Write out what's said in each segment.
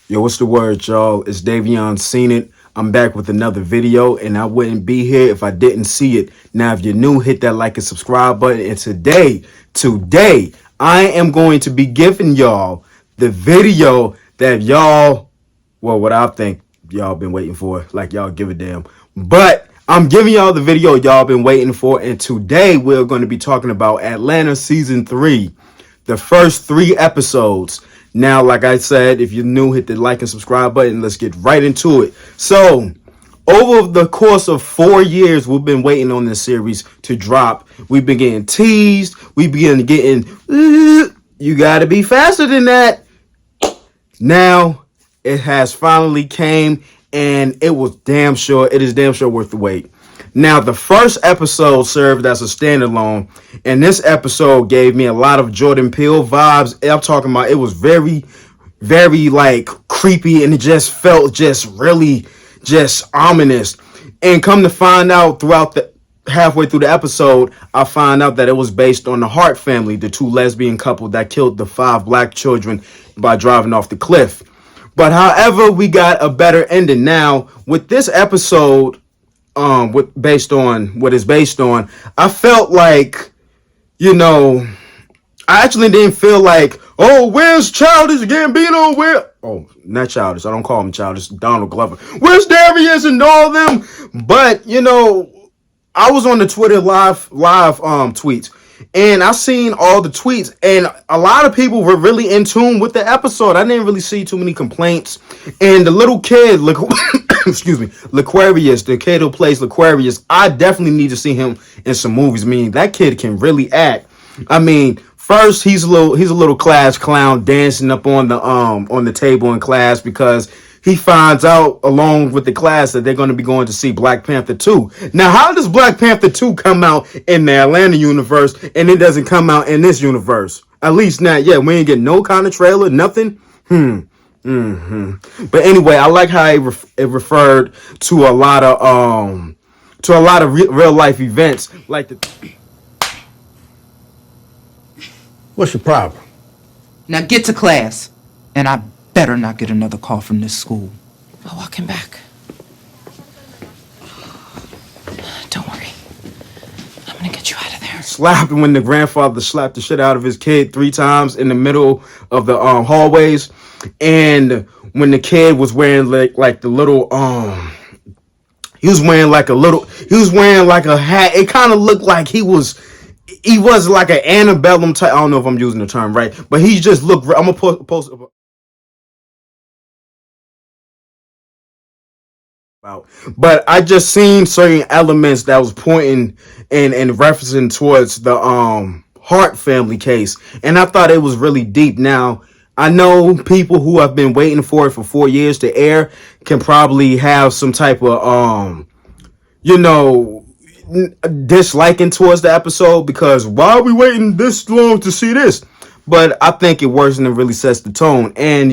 Yo, what's the word, y'all? It's Davion Seen It. I'm back with another video, and I wouldn't be here if I didn't see it. Now, if you're new, hit that like and subscribe button. And today, I am going to be giving y'all the video that y'all, well, what I think y'all been waiting for, like y'all give a damn. But I'm giving y'all the video y'all been waiting for, and today we're going to be talking about Atlanta Season 3. The first 3 episodes. Now, like I said, if you're new, hit the like and subscribe button. Let's get right into it. So, over the course of 4 years, we've been waiting on this series to drop. We've been getting teased. We've been getting, you gotta be faster than that. Now, it has finally came, and it was damn sure, it is damn sure worth the wait. Now, the first episode served as a standalone, and this episode gave me a lot of Jordan Peele vibes. I'm talking about, it was very, very like creepy, and it just felt just really just ominous. And come to find out throughout the halfway through the episode, I find out that it was based on the Hart family, the two lesbian couple that killed the 5 black children by driving off the cliff. But however, we got a better ending. Now, with this episode, based on what it's based on, I felt like, I actually didn't feel like, oh, where's Childish Gambino? Where? Oh, not Childish. I don't call him Childish. Donald Glover. Where's Darius and all them? But I was on the Twitter live tweets, and I seen all the tweets, and a lot of people were really in tune with the episode. I didn't really see too many complaints. And the little kid, excuse me, Laquarius, the kid who plays Laquarius, I definitely need to see him in some movies. I mean, that kid can really act. I mean, first he's a little class clown dancing up on the table in class because he finds out along with the class that they're going to be going to see Black Panther 2. Now, how does Black Panther 2 come out in the Atlanta universe and it doesn't come out in this universe? At least not yet. We ain't get no kind of trailer, nothing. But anyway, I like how it referred to a lot of real life events like the. What's your problem? Now get to class. And I better not get another call from this school. I'll walk him back. Don't worry. I'm gonna get you out of there. Slapped when the grandfather slapped the shit out of his kid 3 times in the middle of the hallways. And when the kid was wearing like the little he was wearing like a hat. It kind of looked like he was like an antebellum type. I don't know if I'm using the term right, but he just looked. I'm gonna post about. But I just seen certain elements that was pointing and referencing towards the Hart family case, and I thought it was really deep. Now, I know people who have been waiting for it for 4 years to air can probably have some type of disliking towards the episode because why are we waiting this long to see this? But I think it works and it really sets the tone. And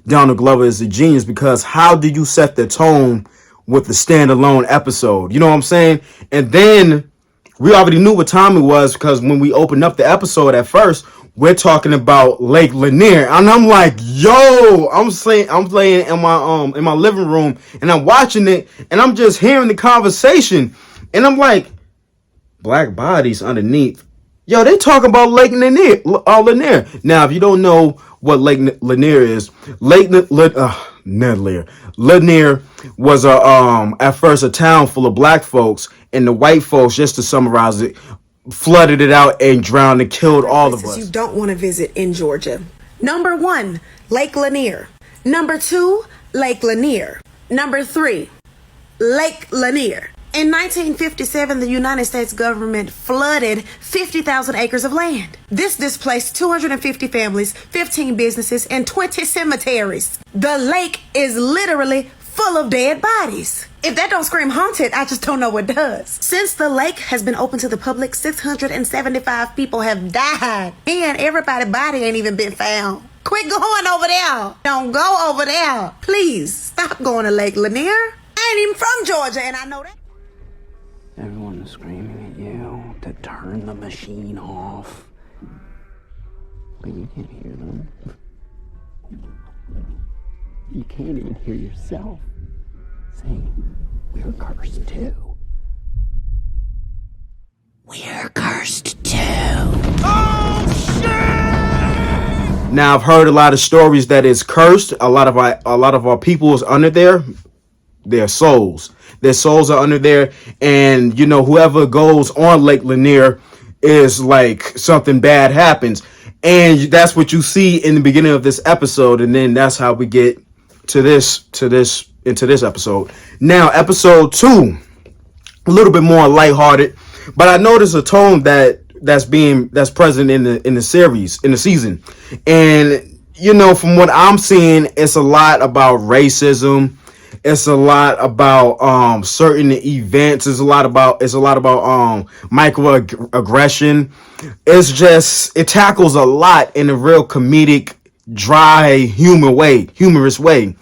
Donald Glover is a genius because how do you set the tone with the standalone episode? You know what I'm saying? And then we already knew what time it was because when we opened up the episode at first, we're talking about Lake Lanier, and I'm like, yo, I'm playing in my living room, and I'm watching it, and I'm just hearing the conversation, and I'm like, black bodies underneath. Yo, they talking about Lake Lanier. Lanier. Now, if you don't know what Lake Lanier is, Lanier was at first a town full of black folks, and the white folks, just to summarize it, flooded it out and drowned and killed all of us. You don't want to visit in Georgia. Number 1, Lake Lanier. Number 2, Lake Lanier. Number 3, Lake Lanier. In 1957, the United States government flooded 50,000 acres of land. This displaced 250 families, 15 businesses, and 20 cemeteries. The lake is literally full of dead bodies. If that don't scream haunted, I just don't know what does. Since the lake has been open to the public, 675 people have died. And everybody's body ain't even been found. Quit going over there. Don't go over there. Please, stop going to Lake Lanier. I ain't even from Georgia, and I know that. Everyone is screaming at you to turn the machine off. But you can't hear them. You can't even hear yourself saying, we're cursed too. We're cursed too. Now I've heard a lot of stories that it's cursed. A lot of our people is under there. Their souls. Their souls are under there. And you know, whoever goes on Lake Lanier is like something bad happens. And that's what you see in the beginning of this episode. And then that's how we get into this episode. Now, episode 2, a little bit more lighthearted, but I noticed a tone that's present in the season. And you know, from what I'm seeing, it's a lot about racism. It's a lot about certain events. It's a lot about microaggression. It tackles a lot in a real comedic, dry, humorous way.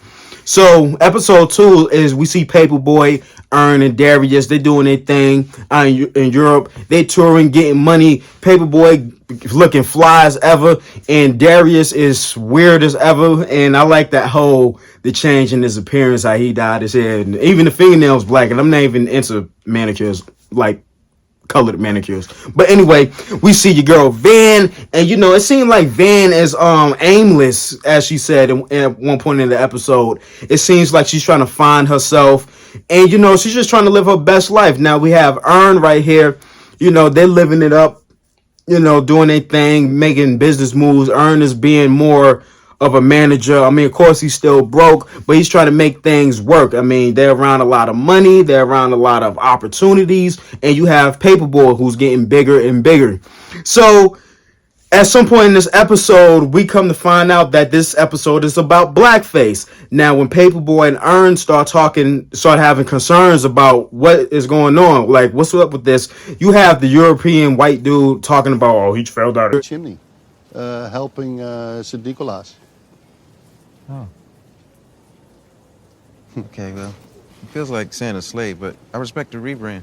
So episode 2 is we see Paperboy, Earn, and Darius. They doing their thing in Europe. They touring, getting money. Paperboy looking fly as ever, and Darius is weird as ever. And I like the change in his appearance, how he dyed his hair, and even the fingernails black. And I'm not even into manicures, like colored manicures. But anyway, we see your girl Van, and you know, it seemed like Van is aimless, as she said at one point in the episode. It seems like she's trying to find herself, and you know, she's just trying to live her best life. Now we have Earn right here. You know, they're living it up, you know, doing their thing, making business moves. Earn is being more of a manager. I mean, of course, he's still broke, but he's trying to make things work. I mean, they're around a lot of money. They're around a lot of opportunities. And you have Paperboy, who's getting bigger and bigger. So at some point in this episode, we come to find out that this episode is about blackface. Now, when Paperboy and Earn start having concerns about what is going on, like, what's up with this? You have the European white dude talking about, oh, he fell down the Chimney, helping St. Nicholas. Oh. Okay, well, it feels like saying a slave, but I respect the rebrand.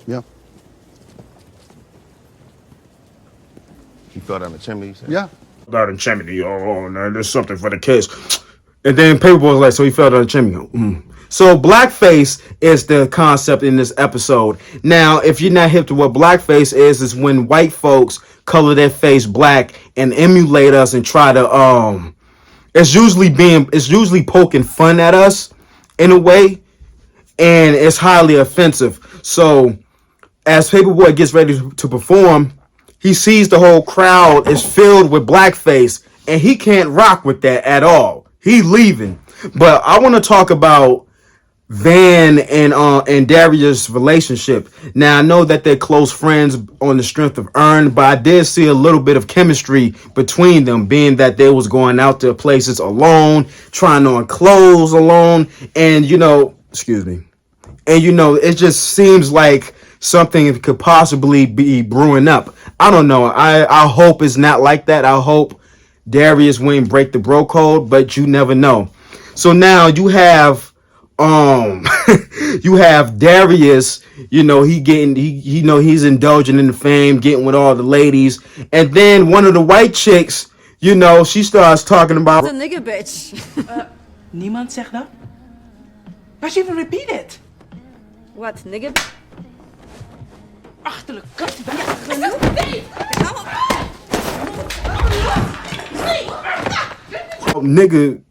Yeah. You fell down the chimney, you said? Yeah. down the chimney. Oh, no, there's something for the kids. And then Paperboy was like, so he fell down the chimney. So blackface is the concept in this episode. Now, if you're not hip to what blackface is when white folks color their face black and emulate us and try to it's usually poking fun at us in a way, and it's highly offensive. So as Paperboy gets ready to perform, he sees the whole crowd is filled with blackface, and he can't rock with that at all. He's leaving. But I want to talk about Van and Darius' relationship. Now, I know that they're close friends on the strength of Earn, but I did see a little bit of chemistry between them, being that they was going out to places alone, trying on clothes alone, and it just seems like something could possibly be brewing up. I don't know. I hope it's not like that. I hope Darius wouldn't break the bro code, but you never know. So now you have you have Darius, he's indulging in the fame, getting with all the ladies, and then one of the white chicks, she starts talking about a nigga bitch. Niemand zegt dat? Why she even repeat it? What, nigga bitch? Achterlijk kut. Nigga,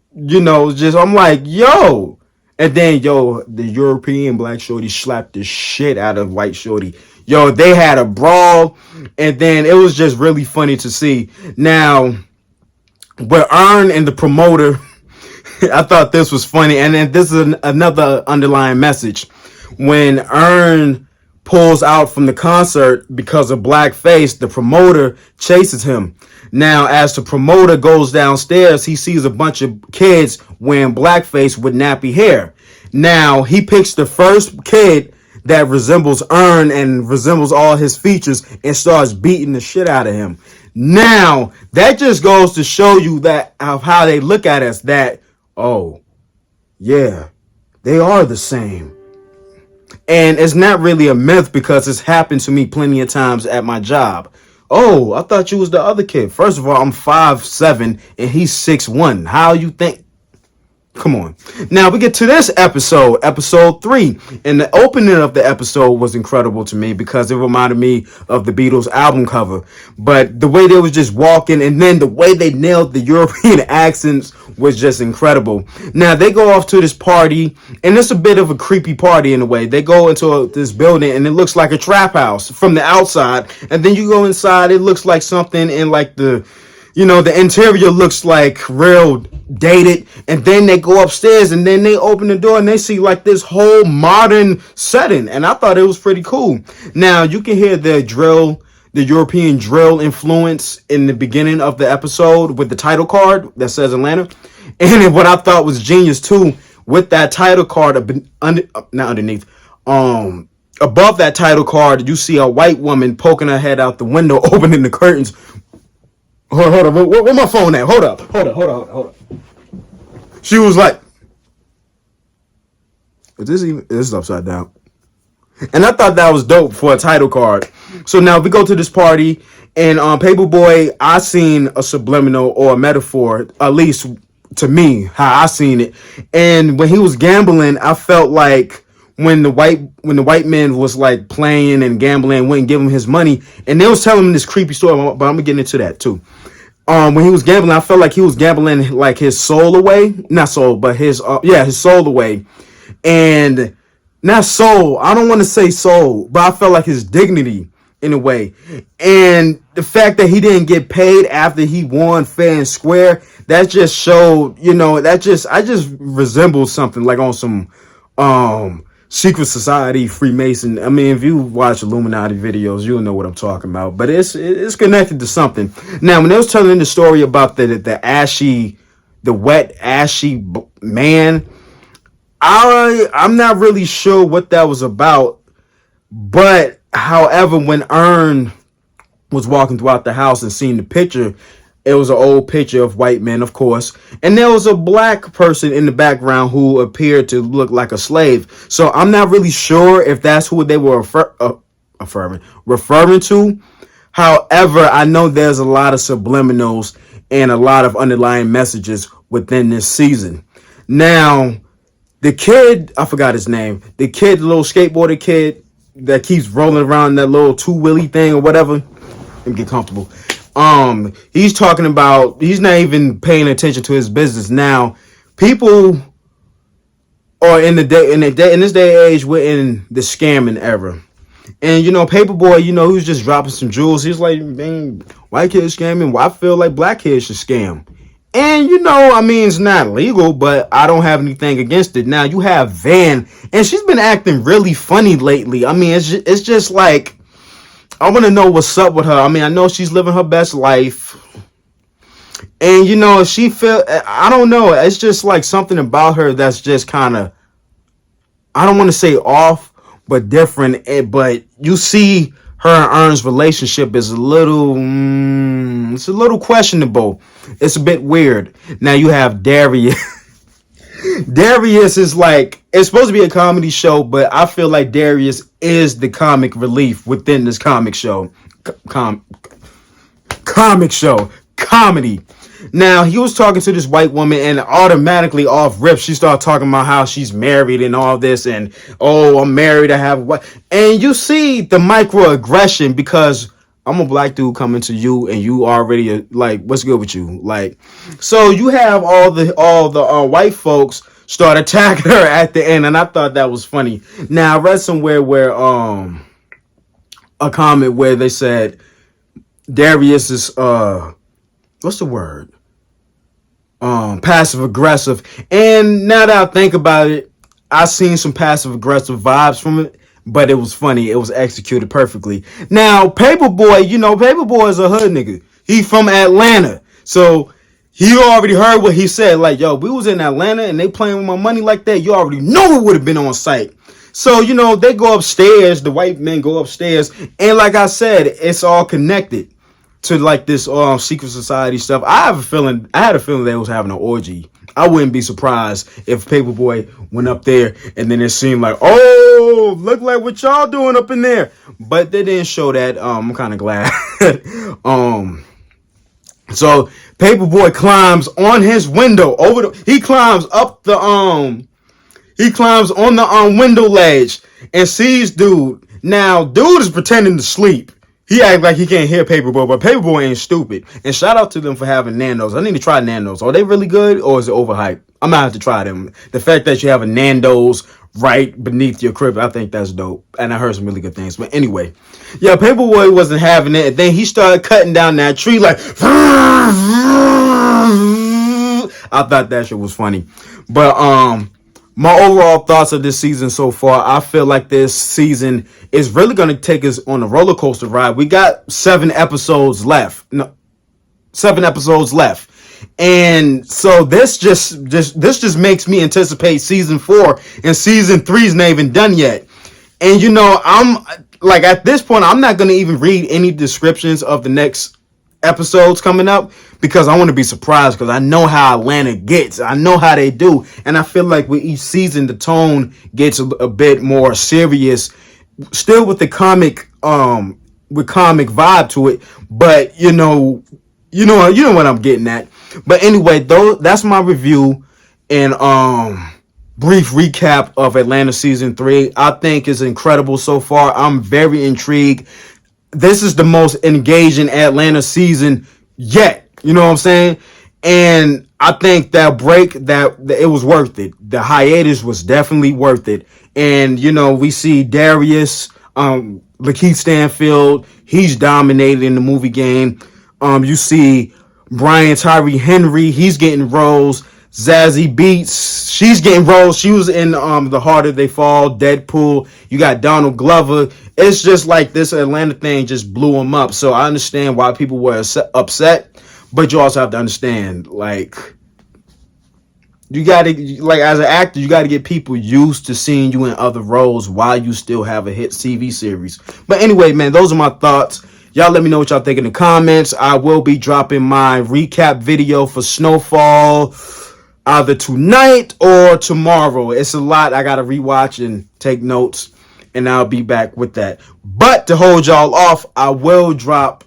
I'm like, yo. And then, the European black shorty slapped the shit out of white shorty. They had a brawl, and then it was just really funny to see. Now, where Earn and the promoter, I thought this was funny, and then this is another underlying message. When Earn pulls out from the concert because of blackface, the promoter chases him. Now, as the promoter goes downstairs, he sees a bunch of kids wearing blackface with nappy hair. Now, he picks the first kid that resembles Earn and resembles all his features and starts beating the shit out of him. Now, that just goes to show you that of how they look at us, that, oh, yeah, they are the same. And it's not really a myth because it's happened to me plenty of times at my job. Oh, I thought you was the other kid. First of all, I'm 5'7" and he's 6'1". How you think? Come on. Now we get to this episode 3. And the opening of the episode was incredible to me because it reminded me of the Beatles album cover. But the way they was just walking and then the way they nailed the European accents was just incredible. Now they go off to this party, and it's a bit of a creepy party in a way. They go into this building and it looks like a trap house from the outside. And then you go inside, it looks like something in like the interior looks like real dated, and then they go upstairs and then they open the door and they see like this whole modern setting, and I thought it was pretty cool. Now you can hear the European drill influence in the beginning of the episode with the title card that says Atlanta, and what I thought was genius too, with that title card above that title card, you see a white woman poking her head out the window, opening the curtains. Hold up. Where my phone at? Hold up. She was like, this is upside down. And I thought that was dope for a title card. So now we go to this party, and Paperboy, I seen a subliminal or a metaphor, at least to me, how I seen it. And when he was gambling, I felt like when the white man was like playing and gambling, wouldn't give him his money, and they was telling him this creepy story, but I'm gonna get into that too. When he was gambling, I felt like he was gambling like his soul away, not soul, but his soul away, and not soul. I don't want to say soul, but I felt like his dignity in a way, and the fact that he didn't get paid after he won fair and square, that just showed, I just resembled something like on some secret society Freemason. I mean, if you watch Illuminati videos, you'll know what I'm talking about. But it's connected to something. Now, when they was telling the story about the wet ashy man, I'm not really sure what that was about. But however, when Ern was walking throughout the house and seeing the picture, it was an old picture of white men, of course. And there was a black person in the background who appeared to look like a slave. So I'm not really sure if that's who they were referring to. However, I know there's a lot of subliminals and a lot of underlying messages within this season. Now, the kid, I forgot his name. The little skateboarder kid that keeps rolling around that little two-wheelie thing or whatever. Let me get comfortable. He's talking about, he's not even paying attention to his business. Now, people are in this day and age, we're in the scamming era. And, Paperboy, he was just dropping some jewels. He's like, man, white kids scamming. Well, I feel like black kids should scam. And, it's not legal, but I don't have anything against it. Now, you have Van, and she's been acting really funny lately. I mean, it's just like, I want to know what's up with her. I mean, I know she's living her best life. And, she I don't know. It's just like something about her that's just kind of, I don't want to say off, but different. But you see her and Ern's relationship is it's a little questionable. It's a bit weird. Now you have Darius. Darius is like, it's supposed to be a comedy show, but I feel like Darius is the comic relief within this comic show. Comedy. Now, he was talking to this white woman, and automatically off rip, she started talking about how she's married and all this, and, oh, I'm married, I have what. And you see the microaggression, because I'm a black dude coming to you, and you already like, what's good with you? Like, so you have all the white folks start attacking her at the end, and I thought that was funny. Now, I read somewhere where a comment where they said Darius is what's the word? Passive aggressive. And now that I think about it, I seen some passive aggressive vibes from it. But it was funny. It was executed perfectly. Now, Paperboy, Paperboy is a hood nigga. He from Atlanta. So, he already heard what he said. Like, yo, we was in Atlanta and they playing with my money like that. You already know it would have been on site. So, they go upstairs. The white men go upstairs. And like I said, it's all connected to like this secret society stuff. I had a feeling they was having an orgy. I wouldn't be surprised if Paperboy went up there and then it seemed like, oh, look like what y'all doing up in there. But they didn't show that. I'm kind of glad. So Paperboy climbs on his window he climbs up he climbs on the window ledge and sees dude. Now, dude is pretending to sleep. He act like he can't hear Paperboy, but Paperboy ain't stupid. And shout out to them for having Nandos. I need to try Nandos. Are they really good or is it overhyped? I'm gonna have to try them. The fact that you have a Nando's right beneath your crib, I think that's dope. And I heard some really good things. But anyway, yeah, Paperboy wasn't having it. And then he started cutting down that tree like I thought that shit was funny. But my overall thoughts of this season so far, I feel like this season is really going to take us on a roller coaster ride. We got 7 episodes left. No, 7 episodes left. And so this just makes me anticipate season 4, and season 3 is not even done yet. And you know, I'm like, at this point, I'm not going to even read any descriptions of the next episodes coming up because I want to be surprised, because I know how Atlanta gets. I know how they do. And I feel like with each season, the tone gets a bit more serious, still with the comic vibe to it. But you know what I'm getting at. But anyway, though, that's my review and brief recap of Atlanta season 3. I think it's incredible so far. I'm very intrigued. This is the most engaging Atlanta season yet. You know what I'm saying? And I think that break, that it was worth it. The hiatus was definitely worth it. And, you know, we see Darius, Lakeith Stanfield, he's dominated in the movie game. You see Brian Tyree Henry, he's getting roles. Zazie Beetz, she's getting roles. She was in The Harder They Fall, Deadpool. You got Donald Glover. It's just like this Atlanta thing just blew him up. So I understand why people were upset, but you also have to understand, like, you gotta, like, as an actor, you gotta get people used to seeing you in other roles while you still have a hit TV series. But anyway, man, those are my thoughts. Y'all let me know what y'all think in the comments. I will be dropping my recap video for Snowfall either tonight or tomorrow. It's a lot I gotta rewatch and take notes, and I'll be back with that. But to hold y'all off, I will drop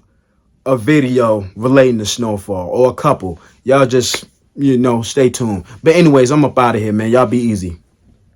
a video relating to Snowfall, or a couple. Y'all just, stay tuned. But anyways, I'm up out of here, man. Y'all be easy.